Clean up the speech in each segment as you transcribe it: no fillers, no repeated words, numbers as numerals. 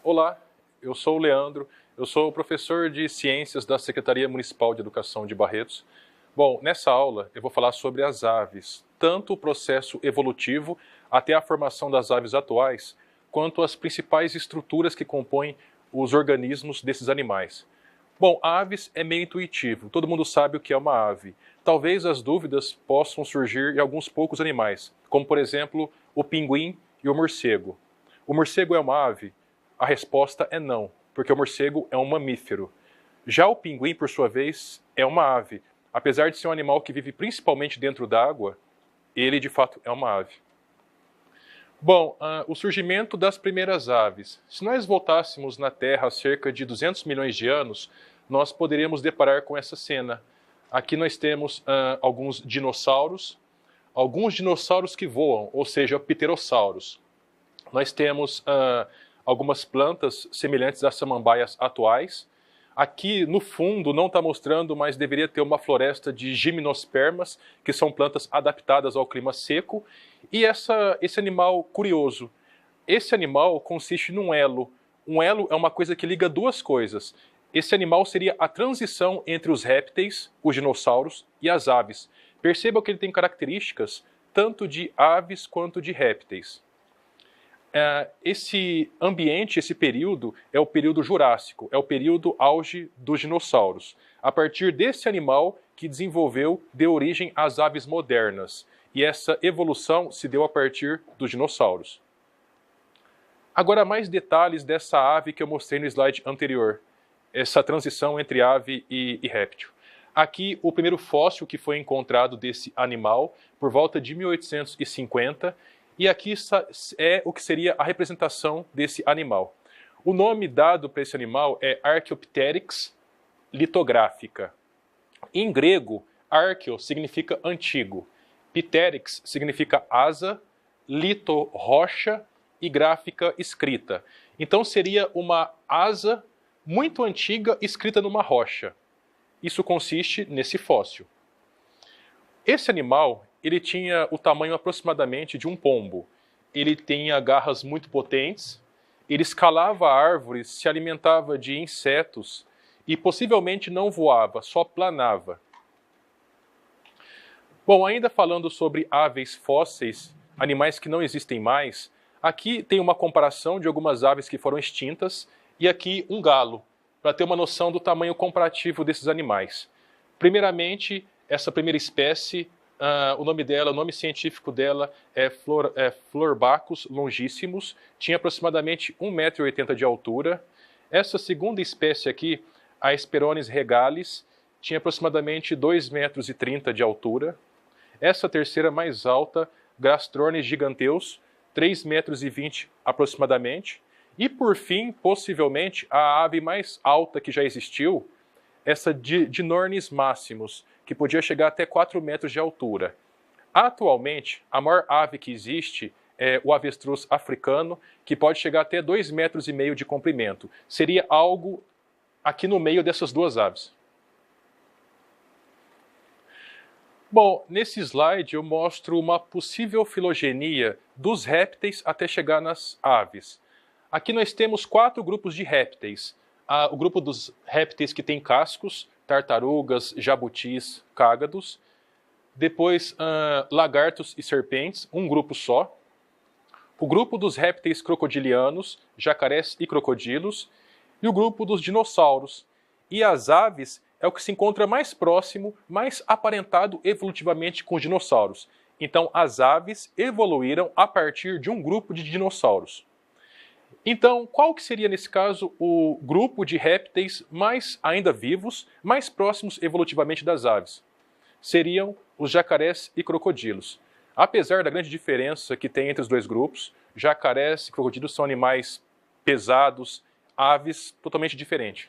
Olá, eu sou o Leandro, eu sou professor de Ciências da Secretaria Municipal de Educação de Barretos. Bom, nessa aula eu vou falar sobre as aves, tanto o processo evolutivo até a formação das aves atuais, quanto as principais estruturas que compõem os organismos desses animais. Bom, aves é meio intuitivo, todo mundo sabe o que é uma ave. Talvez as dúvidas possam surgir em alguns poucos animais, como por exemplo o pinguim e o morcego. O morcego é uma ave? A resposta é não, porque o morcego é um mamífero. Já o pinguim, por sua vez, é uma ave. Apesar de ser um animal que vive principalmente dentro d'água, ele de fato é uma ave. Bom, o surgimento das primeiras aves. Se nós voltássemos na Terra há cerca de 200 milhões de anos, nós poderíamos deparar com essa cena. Aqui nós temos alguns dinossauros que voam, ou seja, pterossauros. Nós temos algumas plantas semelhantes às samambaias atuais. Aqui no fundo não está mostrando, mas deveria ter uma floresta de gimnospermas, que são plantas adaptadas ao clima seco. E esse animal curioso, esse animal consiste num elo. Um elo é uma coisa que liga duas coisas. Esse animal seria a transição entre os répteis, os dinossauros e as aves. Perceba que ele tem características tanto de aves quanto de répteis. Esse ambiente, esse período, é o período Jurássico, é o período auge dos dinossauros. A partir desse animal que deu origem às aves modernas. E essa evolução se deu a partir dos dinossauros. Agora, mais detalhes dessa ave que eu mostrei no slide anterior. Essa transição entre ave e réptil. Aqui, o primeiro fóssil que foi encontrado desse animal, por volta de 1850, e aqui é o que seria a representação desse animal. O nome dado para esse animal é Archaeopteryx litográfica. Em grego, archaeo significa antigo, pteryx significa asa, lito, rocha, e gráfica, escrita. Então seria uma asa muito antiga escrita numa rocha. Isso consiste nesse fóssil. Esse animal, ele tinha o tamanho aproximadamente de um pombo. Ele tinha garras muito potentes, ele escalava árvores, se alimentava de insetos e possivelmente não voava, só planava. Bom, ainda falando sobre aves fósseis, animais que não existem mais, aqui tem uma comparação de algumas aves que foram extintas e aqui um galo, para ter uma noção do tamanho comparativo desses animais. Primeiramente, essa primeira espécie, o nome científico dela é Florbacus longissimus, tinha aproximadamente 1,80 m de altura. Essa segunda espécie aqui, a Hesperornis regalis, tinha aproximadamente 2,30 m de altura. Essa terceira mais alta, Gastrornis giganteus, 3,20 m aproximadamente. E por fim, possivelmente, a ave mais alta que já existiu, essa Dinornis maximus, que podia chegar até 4 metros de altura. Atualmente, a maior ave que existe é o avestruz africano, que pode chegar até 2,5 metros de comprimento. Seria algo aqui no meio dessas duas aves. Bom, nesse slide eu mostro uma possível filogenia dos répteis até chegar nas aves. Aqui nós temos 4 grupos de répteis. O grupo dos répteis que tem cascos, tartarugas, jabutis, cágados. Depois, lagartos e serpentes, um grupo só. O grupo dos répteis crocodilianos, jacarés e crocodilos. E o grupo dos dinossauros. E as aves é o que se encontra mais próximo, mais aparentado evolutivamente com os dinossauros. Então, as aves evoluíram a partir de um grupo de dinossauros. Então, qual que seria, nesse caso, o grupo de répteis mais ainda vivos, mais próximos evolutivamente das aves? Seriam os jacarés e crocodilos. Apesar da grande diferença que tem entre os dois grupos, jacarés e crocodilos são animais pesados, aves totalmente diferentes.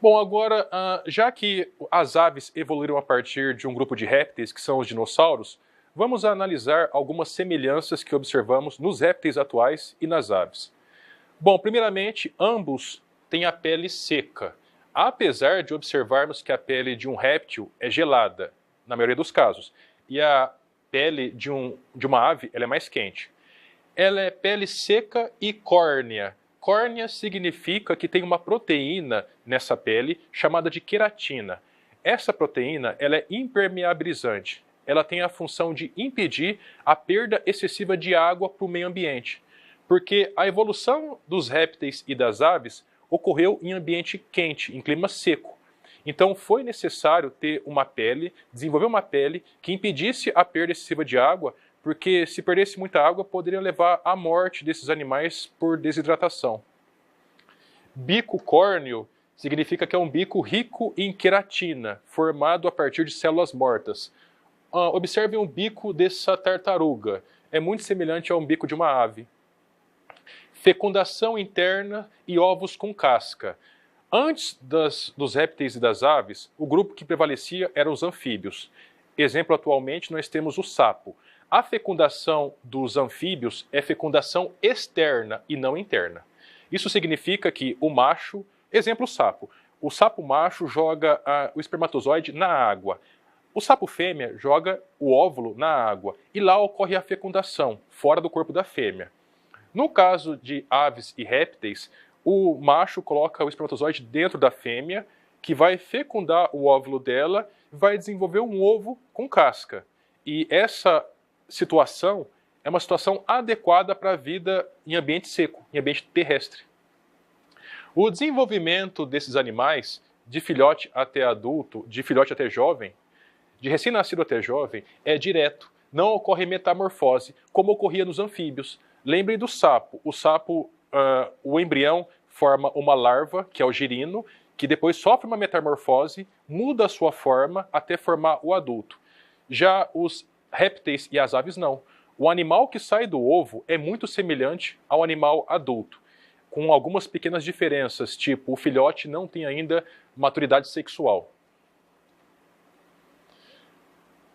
Bom, agora, já que as aves evoluíram a partir de um grupo de répteis, que são os dinossauros, vamos analisar algumas semelhanças que observamos nos répteis atuais e nas aves. Bom, primeiramente, ambos têm a pele seca. Apesar de observarmos que a pele de um réptil é gelada, na maioria dos casos, e a pele de uma ave ela é mais quente. Ela é pele seca e córnea. Córnea significa que tem uma proteína nessa pele chamada de queratina. Essa proteína ela é impermeabilizante. Ela tem a função de impedir a perda excessiva de água para o meio ambiente. Porque a evolução dos répteis e das aves ocorreu em ambiente quente, em clima seco. Então foi necessário ter uma pele, desenvolver uma pele que impedisse a perda excessiva de água, porque se perdesse muita água poderia levar à morte desses animais por desidratação. Bico córneo significa que é um bico rico em queratina, formado a partir de células mortas. Observem o bico dessa tartaruga, é muito semelhante ao bico de uma ave. Fecundação interna e ovos com casca. Antes dos répteis e das aves, o grupo que prevalecia eram os anfíbios. Exemplo, atualmente nós temos o sapo. A fecundação dos anfíbios é fecundação externa e não interna. Isso significa que o macho, exemplo o sapo macho joga o espermatozoide na água. O sapo fêmea joga o óvulo na água e lá ocorre a fecundação, fora do corpo da fêmea. No caso de aves e répteis, o macho coloca o espermatozoide dentro da fêmea, que vai fecundar o óvulo dela e vai desenvolver um ovo com casca. E essa situação é uma situação adequada para a vida em ambiente seco, em ambiente terrestre. O desenvolvimento desses animais, de filhote até adulto, de filhote até jovem, de recém-nascido até jovem, é direto. Não ocorre metamorfose, como ocorria nos anfíbios. Lembrem do sapo. O sapo, o embrião forma uma larva, que é o girino, que depois sofre uma metamorfose, muda a sua forma até formar o adulto. Já os répteis e as aves não. O animal que sai do ovo é muito semelhante ao animal adulto, com algumas pequenas diferenças, tipo o filhote não tem ainda maturidade sexual.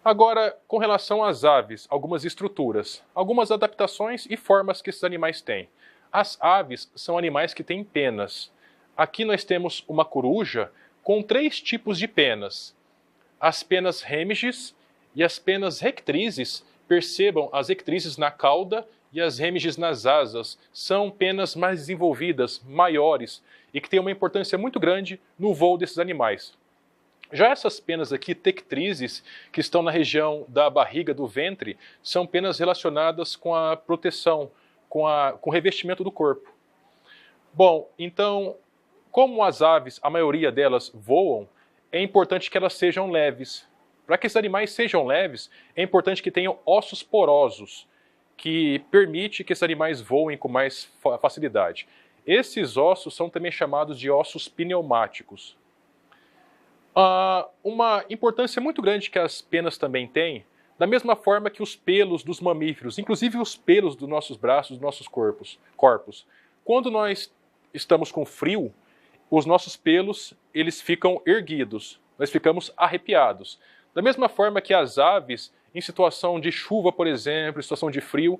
Agora, com relação às aves, algumas estruturas, algumas adaptações e formas que esses animais têm. As aves são animais que têm penas. Aqui nós temos uma coruja com 3 tipos de penas. As penas remiges e as penas rectrizes. Percebam, as rectrizes na cauda e as remiges nas asas são penas mais desenvolvidas, maiores e que têm uma importância muito grande no voo desses animais. Já essas penas aqui, tectrizes, que estão na região da barriga, do ventre, são penas relacionadas com a proteção, com o revestimento do corpo. Bom, então, como as aves, a maioria delas voam, é importante que elas sejam leves. Para que esses animais sejam leves, é importante que tenham ossos porosos, que permite que esses animais voem com mais facilidade. Esses ossos são também chamados de ossos pneumáticos. Uma importância muito grande que as penas também têm, da mesma forma que os pelos dos mamíferos, inclusive os pelos dos nossos braços, dos nossos corpos. Quando nós estamos com frio, os nossos pelos eles ficam erguidos, nós ficamos arrepiados. Da mesma forma que as aves, em situação de chuva, por exemplo, em situação de frio,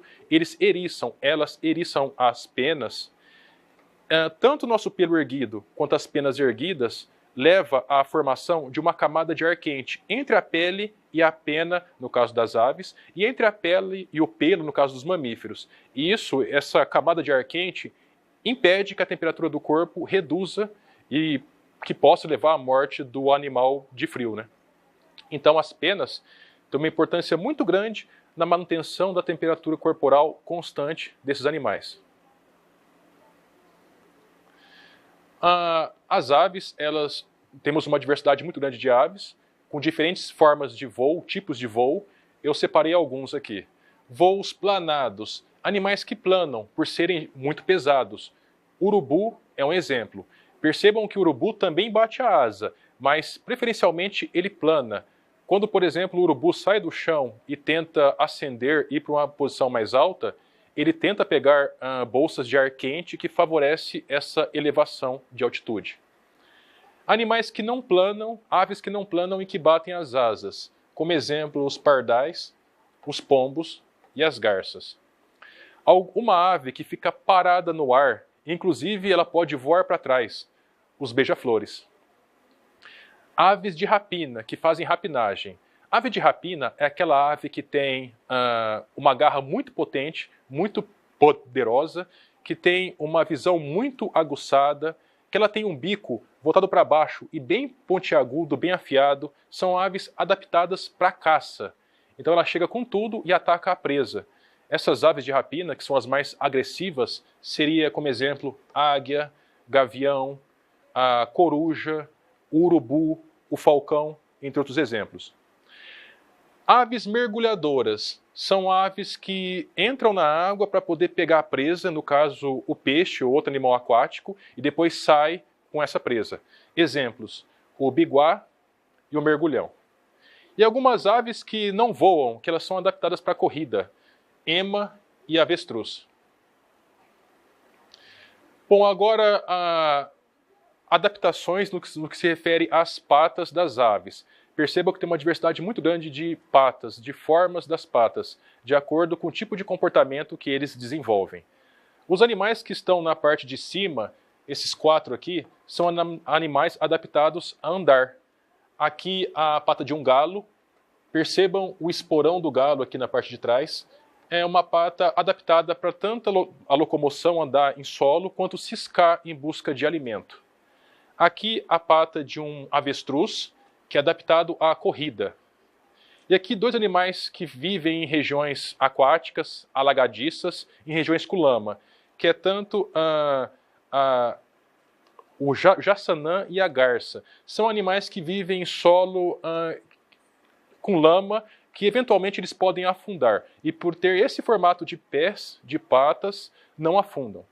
elas eriçam as penas. Tanto o nosso pelo erguido quanto as penas erguidas leva à formação de uma camada de ar quente entre a pele e a pena, no caso das aves, e entre a pele e o pelo, no caso dos mamíferos. E essa camada de ar quente, impede que a temperatura do corpo reduza e que possa levar à morte do animal de frio, né? Então as penas têm uma importância muito grande na manutenção da temperatura corporal constante desses animais. As aves, temos uma diversidade muito grande de aves, com diferentes formas de voo, tipos de voo. Eu separei alguns aqui. Voos planados, animais que planam por serem muito pesados. Urubu é um exemplo. Percebam que o urubu também bate a asa, mas preferencialmente ele plana. Quando, por exemplo, o urubu sai do chão e tenta ascender e ir para uma posição mais alta, ele tenta pegar bolsas de ar quente que favorece essa elevação de altitude. Animais que não planam, aves que não planam e que batem as asas, como exemplo os pardais, os pombos e as garças. Uma ave que fica parada no ar, inclusive ela pode voar para trás, os beija-flores. Aves de rapina, que fazem rapinagem. Ave de rapina é aquela ave que tem uma garra muito potente, muito poderosa, que tem uma visão muito aguçada, que ela tem um bico voltado para baixo e bem pontiagudo, bem afiado. São aves adaptadas para caça. Então ela chega com tudo e ataca a presa. Essas aves de rapina, que são as mais agressivas, seria, como exemplo, águia, gavião, a coruja, o urubu, o falcão, entre outros exemplos. Aves mergulhadoras são aves que entram na água para poder pegar a presa, no caso o peixe ou outro animal aquático, e depois sai com essa presa. Exemplos, o biguá e o mergulhão. E algumas aves que não voam, que elas são adaptadas para a corrida, ema e avestruz. Bom, agora adaptações no que se refere às patas das aves. Percebam que tem uma diversidade muito grande de patas, de formas das patas, de acordo com o tipo de comportamento que eles desenvolvem. Os animais que estão na parte de cima, esses 4 aqui, são animais adaptados a andar. Aqui a pata de um galo, percebam o esporão do galo aqui na parte de trás, é uma pata adaptada para tanto a locomoção, andar em solo, quanto ciscar em busca de alimento. Aqui a pata de um avestruz, que é adaptado à corrida. E aqui 2 animais que vivem em regiões aquáticas, alagadiças, em regiões com lama, que é tanto o jaçanã e a garça. São animais que vivem em solo com lama, que eventualmente eles podem afundar. E por ter esse formato de pés, de patas, não afundam.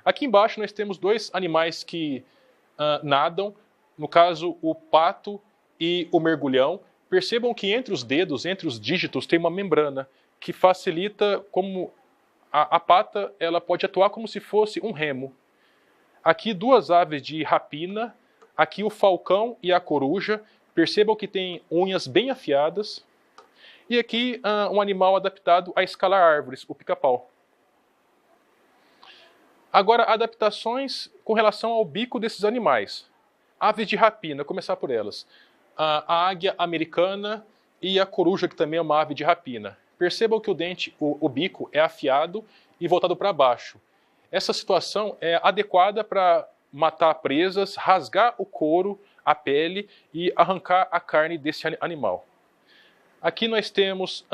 Aqui embaixo nós temos 2 animais que nadam, no caso o pato e o mergulhão. Percebam que entre os dedos, entre os dígitos, tem uma membrana que facilita como a pata ela pode atuar como se fosse um remo. Aqui 2 aves de rapina, aqui o falcão e a coruja. Percebam que tem unhas bem afiadas. E aqui um animal adaptado a escalar árvores, o pica-pau. Agora, adaptações com relação ao bico desses animais. Aves de rapina, começar por elas. A águia americana e a coruja, que também é uma ave de rapina. Percebam que o bico é afiado e voltado para baixo. Essa situação é adequada para matar presas, rasgar o couro, a pele e arrancar a carne desse animal. Aqui nós temos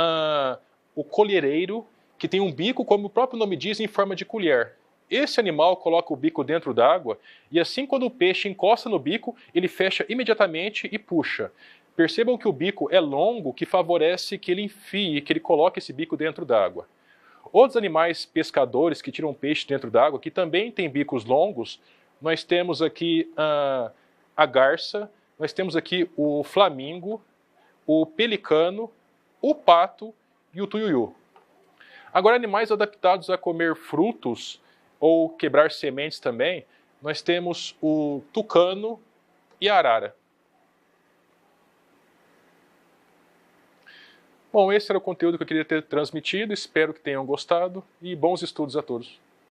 o colhereiro, que tem um bico, como o próprio nome diz, em forma de colher. Esse animal coloca o bico dentro d'água e assim quando o peixe encosta no bico, ele fecha imediatamente e puxa. Percebam que o bico é longo, que favorece que ele enfie, que ele coloque esse bico dentro d'água. Outros animais pescadores que tiram peixe dentro d'água, que também têm bicos longos, nós temos aqui a garça, nós temos aqui o flamingo, o pelicano, o pato e o tuiuiu. Agora, animais adaptados a comer frutos ou quebrar sementes também, nós temos o tucano e a arara. Bom, esse era o conteúdo que eu queria ter transmitido, espero que tenham gostado e bons estudos a todos.